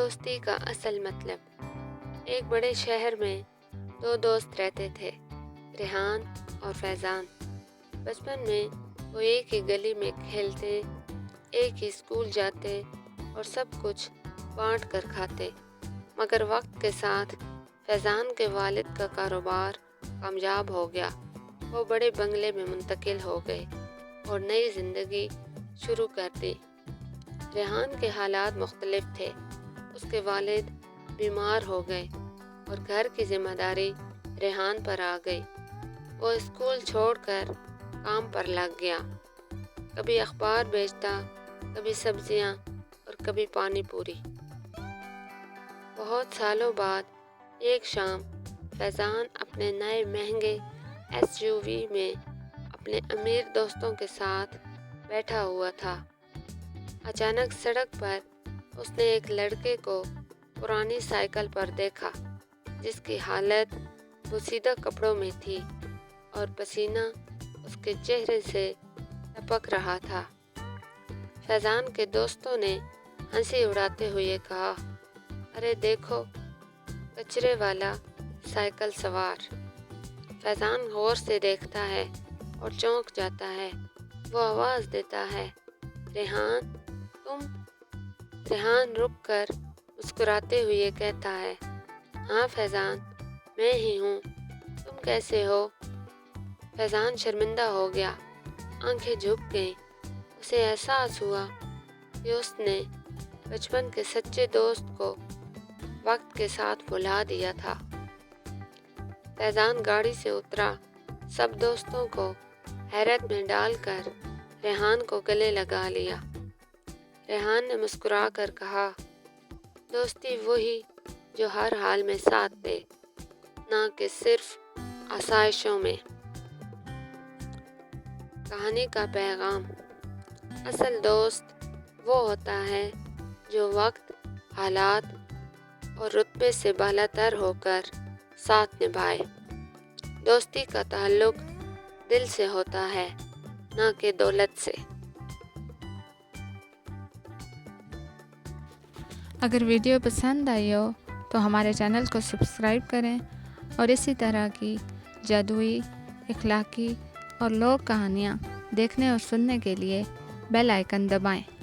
دوستی کا اصل مطلب۔ ایک بڑے شہر میں دو دوست رہتے تھے، ریحان اور فیضان۔ بچپن میں وہ ایک ہی گلی میں کھیلتے، ایک ہی اسکول جاتے اور سب کچھ بانٹ کر کھاتے، مگر وقت کے ساتھ فیضان کے والد کا کاروبار کامیاب ہو گیا۔ وہ بڑے بنگلے میں منتقل ہو گئے اور نئی زندگی شروع کر دی۔ ریحان کے حالات مختلف تھے۔ اس کے والد بیمار ہو گئے اور گھر کی ذمہ داری ریحان پر آ گئی۔ وہ اسکول چھوڑ کر کام پر لگ گیا، کبھی اخبار بیچتا، کبھی سبزیاں اور کبھی پانی پوری۔ بہت سالوں بعد ایک شام فیضان اپنے نئے مہنگے SUV میں اپنے امیر دوستوں کے ساتھ بیٹھا ہوا تھا۔ اچانک سڑک پر اس نے ایک لڑکے کو پرانی سائیکل پر دیکھا، جس کی حالت پوسیدہ کپڑوں میں تھی اور پسینہ اس کے چہرے سے ٹپک رہا تھا۔ فیضان کے دوستوں نے ہنسی اڑاتے ہوئے کہا، "ارے دیکھو، کچرے والا سائیکل سوار۔" فیضان غور سے دیکھتا ہے اور چونک جاتا ہے۔ وہ آواز دیتا ہے، "ریحان، تم؟" ریحان رک کر مسکراتے ہوئے کہتا ہے، "ہاں فیضان، میں ہی ہوں، تم کیسے ہو؟" فیضان شرمندہ ہو گیا، آنکھیں جھک گئیں۔ اسے احساس ہوا کہ اس نے بچپن کے سچے دوست کو وقت کے ساتھ بھلا دیا تھا۔ فیضان گاڑی سے اترا، سب دوستوں کو حیرت میں ڈال کر ریحان کو گلے لگا لیا۔ ریحان نے مسکرا کر کہا، "دوستی وہی جو ہر حال میں ساتھ دے، نہ کہ صرف آسائشوں میں۔" کہانی کا پیغام: اصل دوست وہ ہوتا ہے جو وقت، حالات اور رتبے سے بالاتر ہو کر ساتھ نبھائے۔ دوستی کا تعلق دل سے ہوتا ہے، نہ کہ دولت سے۔ اگر ویڈیو پسند آئی ہو تو ہمارے چینل کو سبسکرائب کریں اور اسی طرح کی جادوئی، اخلاقی اور لوک کہانیاں دیکھنے اور سننے کے لیے بیل آئیکن دبائیں۔